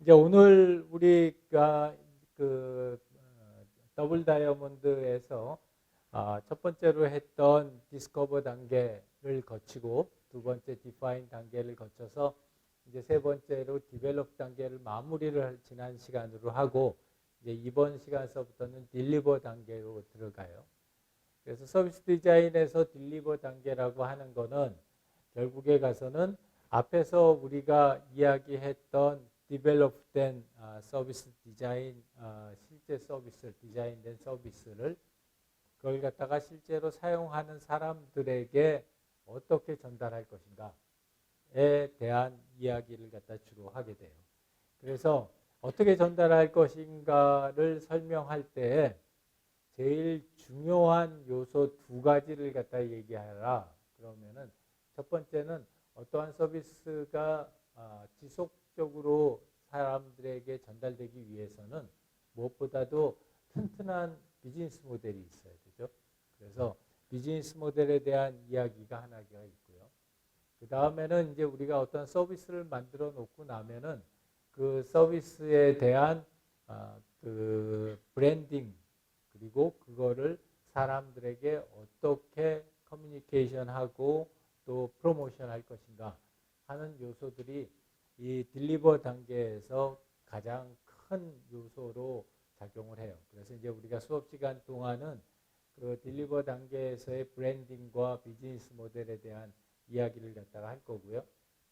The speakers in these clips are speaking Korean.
이제 오늘 우리가 더블 다이아몬드에서 첫 번째로 했던 디스커버 단계를 거치고 두 번째 디파인 단계를 거쳐서 이제 세 번째로 디벨롭 단계를 마무리를 지난 시간으로 하고 이제 이번 시간서부터는 딜리버 단계로 들어가요. 그래서 서비스 디자인에서 딜리버 단계라고 하는 거는 결국에 가서는 앞에서 우리가 이야기했던 디벨롭된 서비스 디자인, 실제 서비스, 디자인된 서비스를 그걸 갖다가 실제로 사용하는 사람들에게 어떻게 전달할 것인가에 대한 이야기를 갖다 주로 하게 돼요. 그래서 어떻게 전달할 것인가를 설명할 때 제일 중요한 요소 두 가지를 갖다 얘기하라. 그러면은 첫 번째는 어떠한 서비스가 지속적으로 사람들에게 전달되기 위해서는 무엇보다도 튼튼한 비즈니스 모델이 있어야 되죠. 그래서 비즈니스 모델에 대한 이야기가 하나가 있고요. 그 다음에는 이제 우리가 어떤 서비스를 만들어 놓고 나면은 그 서비스에 대한 그 브랜딩 그리고 그거를 사람들에게 어떻게 커뮤니케이션하고 또 프로모션 할 것인가 하는 요소들이 이 딜리버 단계에서 가장 큰 요소로 작용을 해요. 그래서 이제 우리가 수업 시간 동안은 그 딜리버 단계에서의 브랜딩과 비즈니스 모델에 대한 이야기를 갖다가 할 거고요.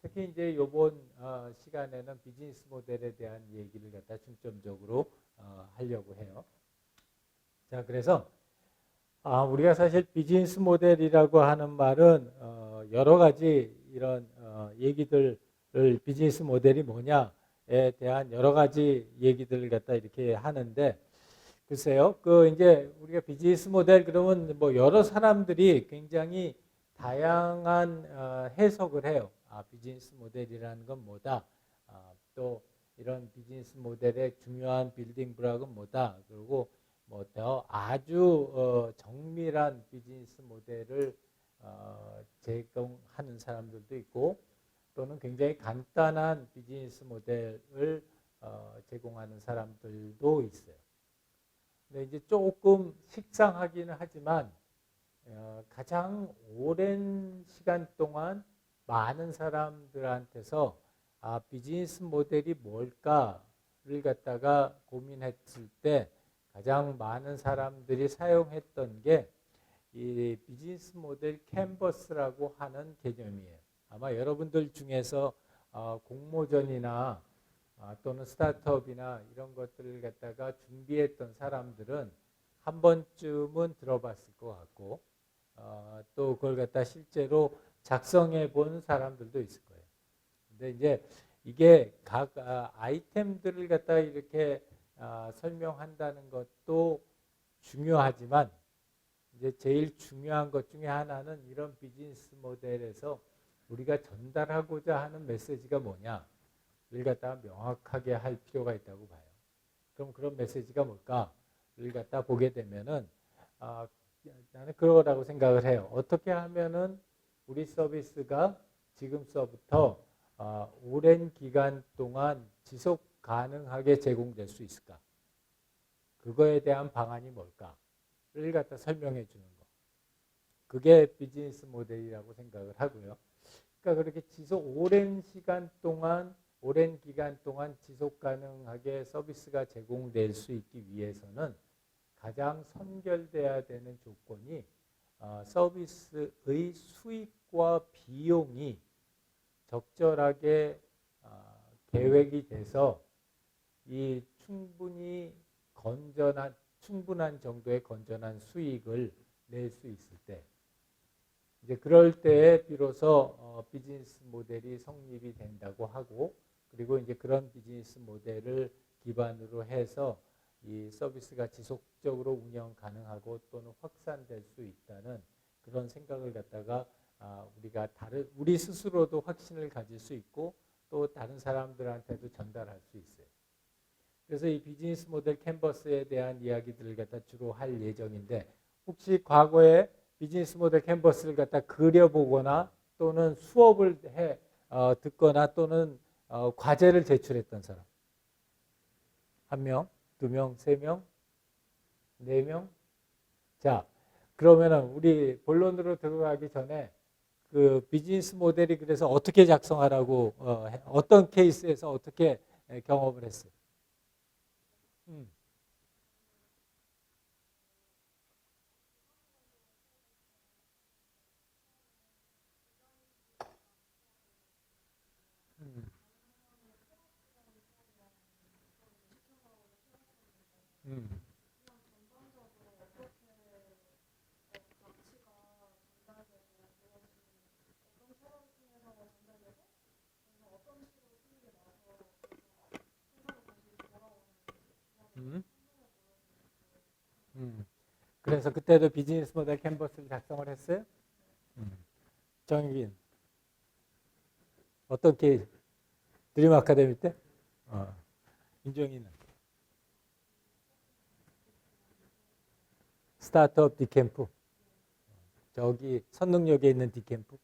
특히 이제 이번 시간에는 비즈니스 모델에 대한 얘기를 갖다 중점적으로 하려고 해요. 자, 그래서 우리가 사실 비즈니스 모델이라고 하는 말은 여러 가지 이런 얘기들을 비즈니스 모델이 뭐냐에 대한 여러 가지 얘기들을 갖다 이렇게 하는데 글쎄요, 그 이제 우리가 비즈니스 모델 그러면 뭐 여러 사람들이 굉장히 다양한 해석을 해요. 비즈니스 모델이라는 건 뭐다. 또 이런 비즈니스 모델의 중요한 빌딩 블록은 뭐다. 그리고 뭐 더 아주 정밀한 비즈니스 모델을 제공하는 사람들도 있고 또는 굉장히 간단한 비즈니스 모델을 제공하는 사람들도 있어요. 근데 이제 조금 식상하기는 하지만 가장 오랜 시간 동안 많은 사람들한테서 비즈니스 모델이 뭘까를 갖다가 고민했을 때 가장 많은 사람들이 사용했던 게 이 비즈니스 모델 캔버스라고 하는 개념이에요. 아마 여러분들 중에서 공모전이나 또는 스타트업이나 이런 것들을 갖다가 준비했던 사람들은 한 번쯤은 들어봤을 것 같고 또 그걸 갖다 실제로 작성해 본 사람들도 있을 거예요. 근데 이제 이게 각 아이템들을 갖다가 이렇게 설명한다는 것도 중요하지만 이제 제일 중요한 것 중에 하나는 이런 비즈니스 모델에서 우리가 전달하고자 하는 메시지가 뭐냐를 갖다가 명확하게 할 필요가 있다고 봐요. 그럼 그런 메시지가 뭘까를 갖다 보게 되면은 나는 그거라고 생각을 해요. 어떻게 하면은 우리 서비스가 지금서부터 오랜 기간 동안 지속 가능하게 제공될 수 있을까? 그거에 대한 방안이 뭘까를 갖다 설명해 주는 거. 그게 비즈니스 모델이라고 생각을 하고요. 그러니까 그렇게 오랜 시간 동안 오랜 기간 동안 지속 가능하게 서비스가 제공될 수 있기 위해서는 가장 선결돼야 되는 조건이 서비스의 수익과 비용이 적절하게 계획이 돼서 이 충분한 정도의 건전한 수익을 낼 수 있을 때 이제 그럴 때에 비로소 비즈니스 모델이 성립이 된다고 하고 그리고 이제 그런 비즈니스 모델을 기반으로 해서 이 서비스가 지속적으로 운영 가능하고 또는 확산될 수 있다는 그런 생각을 갖다가 우리가 우리 스스로도 확신을 가질 수 있고 또 다른 사람들한테도 전달할 수 있어요. 그래서 이 비즈니스 모델 캔버스에 대한 이야기들을 갖다 주로 할 예정인데 혹시 과거에 비즈니스 모델 캔버스를 갖다 그려보거나 또는 수업을 듣거나 또는 과제를 제출했던 사람 1명, 2명, 3명, 4명. 자, 그러면은 우리 본론으로 들어가기 전에 그 비즈니스 모델이 그래서 어떻게 작성하라고 어떤 케이스에서 어떻게 경험을 했어요? 음, 음, 음, 음, 그래서 그때도 비즈니스 모델 캔버스를 작성을 했어요? 음. 정익인 어떤 케이스? 드림 아카데미 때? 어. 인정이는 스타트업 디캠프. 저기 선릉역에 있는 디캠프.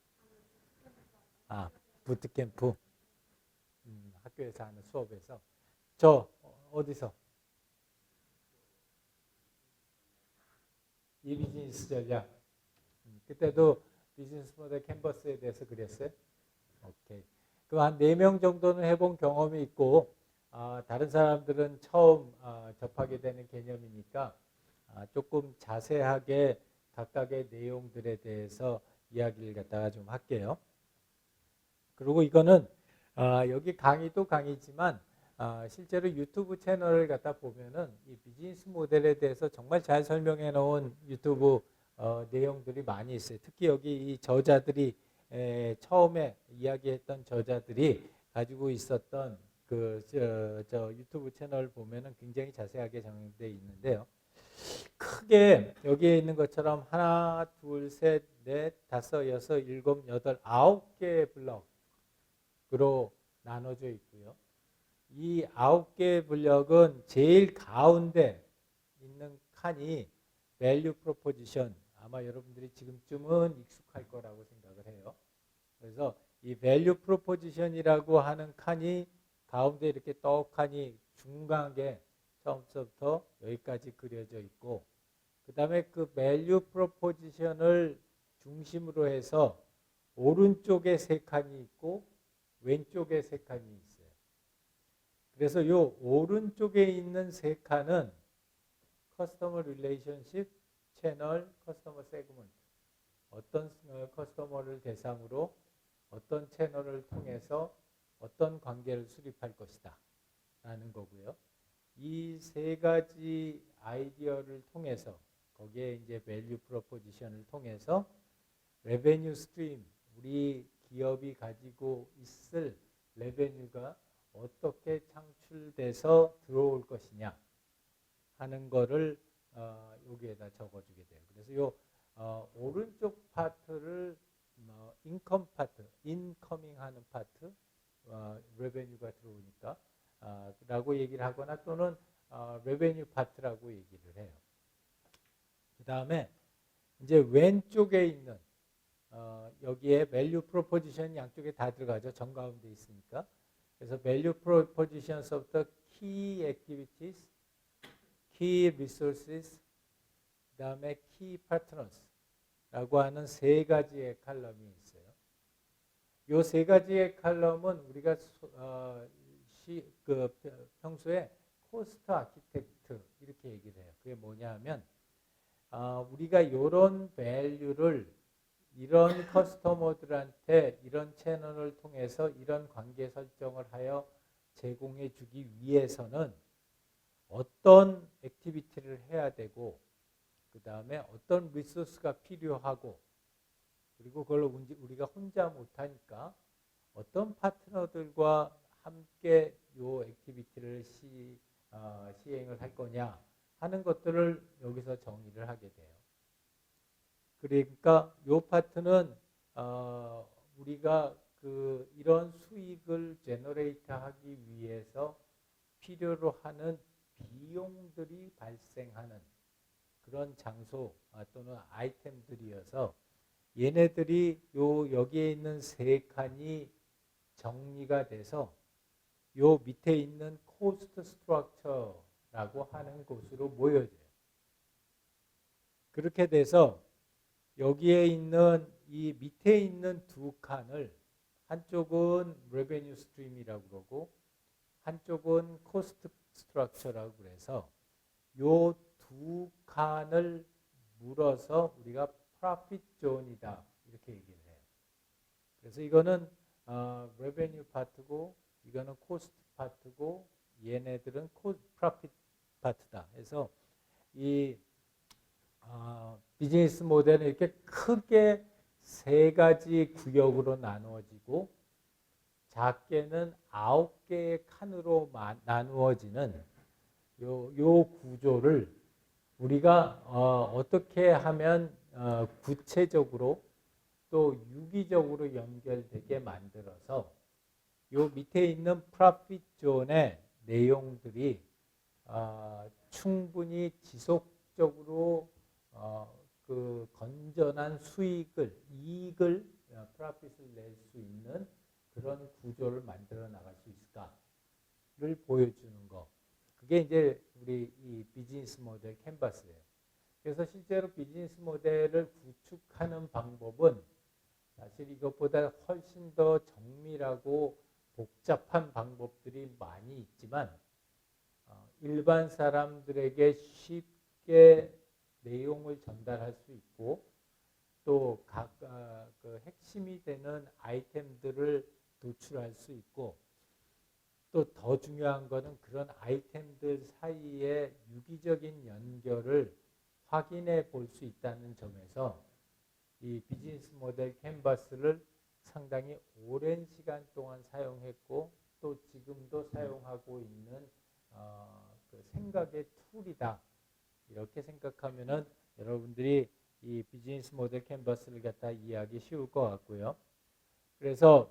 아, 부트캠프. 학교에서 하는 수업에서. 저 어디서? 이 비즈니스 전략. 그때도 비즈니스 모델 캔버스에 대해서 그랬어요. 오케이. 그럼 한 4명 정도는 해본 경험이 있고 다른 사람들은 처음 접하게 되는 개념이니까 조금 자세하게 각각의 내용들에 대해서 이야기를 갖다가 좀 할게요. 그리고 이거는 여기 강의도 강의지만 실제로 유튜브 채널을 갖다 보면은 이 비즈니스 모델에 대해서 정말 잘 설명해 놓은 유튜브 내용들이 많이 있어요. 특히 여기 이 저자들이 처음에 이야기했던 저자들이 가지고 있었던 저 유튜브 채널 보면은 굉장히 자세하게 정리되어 있는데요. 크게 여기에 있는 것처럼 하나, 둘, 셋, 넷, 다섯, 여섯, 일곱, 여덟, 9개의 블럭으로 나눠져 있고요. 이 9개의 블럭은 제일 가운데 있는 칸이 value proposition. 아마 여러분들이 지금쯤은 익숙할 거라고 생각을 해요. 그래서 이 value proposition이라고 하는 칸이 가운데 이렇게 떡하니 중간에 처음부터 여기까지 그려져 있고 그 다음에 그 value proposition을 중심으로 해서 오른쪽에 3칸이 있고 왼쪽에 3칸이 있어요. 그래서 이 오른쪽에 있는 3칸은 커스터머 릴레이션십, 채널, 커스터머 세그먼트. 어떤 커스터머를 대상으로 어떤 채널을 통해서 어떤 관계를 수립할 것이다 라는 거고요. 이 3가지 아이디어를 통해서 거기에 이제 밸류 프로포지션을 통해서 레베뉴 스트림, 우리 기업이 가지고 있을 레베뉴가 어떻게 창출돼서 들어올 것이냐 하는 거를 여기에다 적어주게 돼요. 그래서 요 오른쪽 파트를 인컴 파트, 인커밍 하는 파트, 레베뉴가 들어오니까 라고 얘기를 하거나 또는 레베뉴 파트라고 얘기를 해요. 그 다음에 이제 왼쪽에 있는 여기에 value proposition 양쪽에 다 들어가죠. 정가운데 있으니까. 그래서 value propositions부터 key activities, key resources, 그 다음에 key partners라고 하는 3가지의 칼럼이 있어요. 이 3가지의 칼럼은 우리가 평소에 코스트 아키텍트 이렇게 얘기를 해요. 그게 뭐냐 하면 우리가 이런 밸류를 이런 커스터머들한테 이런 채널을 통해서 이런 관계 설정을 하여 제공해 주기 위해서는 어떤 액티비티를 해야 되고 그 다음에 어떤 리소스가 필요하고 그리고 그걸 우리가 혼자 못하니까 어떤 파트너들과 함께 이 액티비티를 시행을 할 거냐 하는 것들을 여기서 정의를 하게 돼요. 그러니까 이 파트는 우리가 이런 수익을 제너레이트 하기 위해서 필요로 하는 비용들이 발생하는 그런 장소 또는 아이템들이어서 얘네들이 여기에 있는 3칸이 정리가 돼서 요 밑에 있는 코스트 스트럭처라고 하는 곳으로 모여져요. 그렇게 돼서 여기에 있는 이 밑에 있는 두 칸을 한쪽은 레베뉴 스트림이라고 그러고 한쪽은 코스트 스트럭처라고 그래서 요 두 칸을 물어서 우리가 프로핏 존이다 이렇게 얘기를 해요. 그래서 이거는 레베뉴 파트고 이거는 코스트 파트고 얘네들은 프로핏 파트다. 그래서 이 비즈니스 모델은 이렇게 크게 세 가지 구역으로 나누어지고 작게는 9개의 칸으로 나누어지는 요 구조를 우리가 어떻게 하면 구체적으로 또 유기적으로 연결되게 만들어서 요 밑에 있는 프로핏 존의 내용들이 충분히 지속적으로 그 건전한 이익을 프로핏을 낼 수 있는 그런 구조를 만들어 나갈 수 있을까를 보여주는 거. 그게 이제 우리 이 비즈니스 모델 캔버스예요. 그래서 실제로 비즈니스 모델을 구축하는 방법은 사실 이것보다 훨씬 더 정밀하고 복잡한 방법들이 많이 있지만 일반 사람들에게 쉽게 내용을 전달할 수 있고 또 각 그 핵심이 되는 아이템들을 도출할 수 있고 또 더 중요한 거는 그런 아이템들 사이에 유기적인 연결을 확인해 볼 수 있다는 점에서 이 비즈니스 모델 캔버스를 상당히 오랜 시간 동안 사용했고 또 지금도 사용하고 있는 그 생각의 툴이다. 이렇게 생각하면은 여러분들이 이 비즈니스 모델 캔버스를 갖다 이해하기 쉬울 것 같고요. 그래서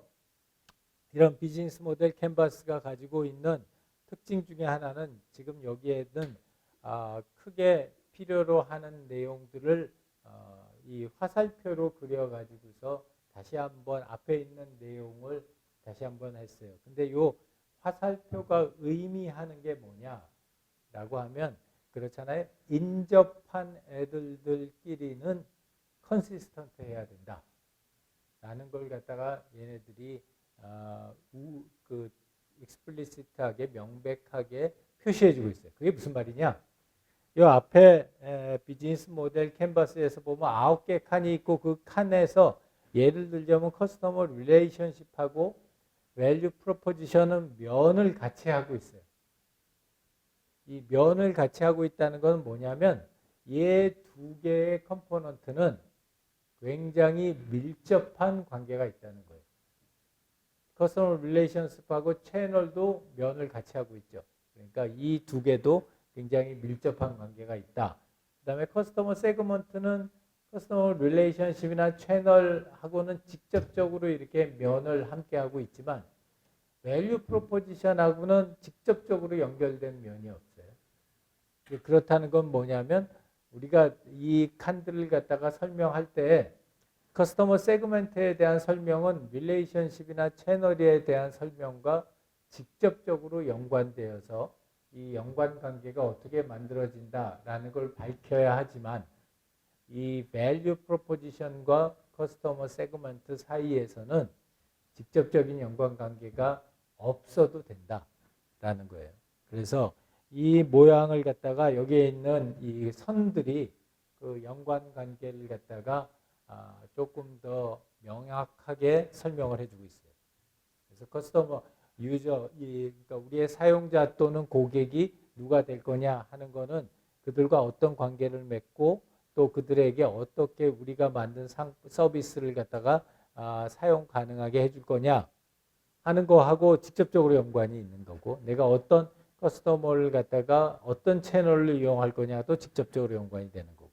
이런 비즈니스 모델 캔버스가 가지고 있는 특징 중에 하나는 지금 여기에는 크게 필요로 하는 내용들을 이 화살표로 그려가지고서 다시 한번 앞에 있는 내용을 다시 한번 했어요. 근데 이 화살표가 의미하는 게 뭐냐라고 하면 그렇잖아요. 인접한 애들끼리는 컨시스턴트 해야 된다. 라는 걸 갖다가 얘네들이 그 익스플리시트하게 명백하게 표시해주고 있어요. 그게 무슨 말이냐? 이 앞에 비즈니스 모델 캔버스에서 보면 9개 칸이 있고 그 칸에서 예를 들자면 커스터머 릴레이션십하고 밸류 프로포지션은 면을 같이 하고 있어요. 이 면을 같이 하고 있다는 건 뭐냐면 얘 두 개의 컴포넌트는 굉장히 밀접한 관계가 있다는 거예요. 커스터머 릴레이션십하고 채널도 면을 같이 하고 있죠. 그러니까 이 두 개도 굉장히 밀접한 관계가 있다. 그 다음에 커스터머 세그먼트는 커스터머 릴레이션십이나 채널하고는 직접적으로 이렇게 면을 함께 하고 있지만 밸류 프로포지션하고는 직접적으로 연결된 면이 없어요. 그렇다는 건 뭐냐면 우리가 이 칸들을 갖다가 설명할 때 커스터머 세그먼트에 대한 설명은 릴레이션십이나 채널에 대한 설명과 직접적으로 연관되어서 이 연관 관계가 어떻게 만들어진다라는 걸 밝혀야 하지만 이 밸류 프로포지션과 커스터머 세그먼트 사이에서는 직접적인 연관 관계가 없어도 된다라는 거예요. 그래서 이 모양을 갖다가 여기에 있는 이 선들이 그 연관 관계를 갖다가 조금 더 명확하게 설명을 해주고 있어요. 그래서 커스터머 유저, 그러니까 우리의 사용자 또는 고객이 누가 될 거냐 하는 거는 그들과 어떤 관계를 맺고 또 그들에게 어떻게 우리가 만든 서비스를 갖다가 사용 가능하게 해줄 거냐 하는 거하고 직접적으로 연관이 있는 거고 내가 어떤 커스터머를 갖다가 어떤 채널을 이용할 거냐도 직접적으로 연관이 되는 거고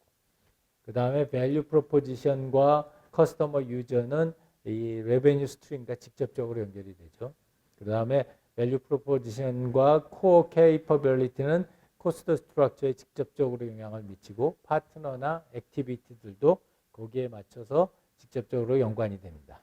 그 다음에 밸류 프로포지션과 커스터머 유저는 이 레베뉴 스트림과 직접적으로 연결이 되죠. 그 다음에 밸류 프로포지션과 코어 케이퍼빌리티는 코스트 스트럭처에 직접적으로 영향을 미치고 파트너나 액티비티들도 거기에 맞춰서 직접적으로 연관이 됩니다.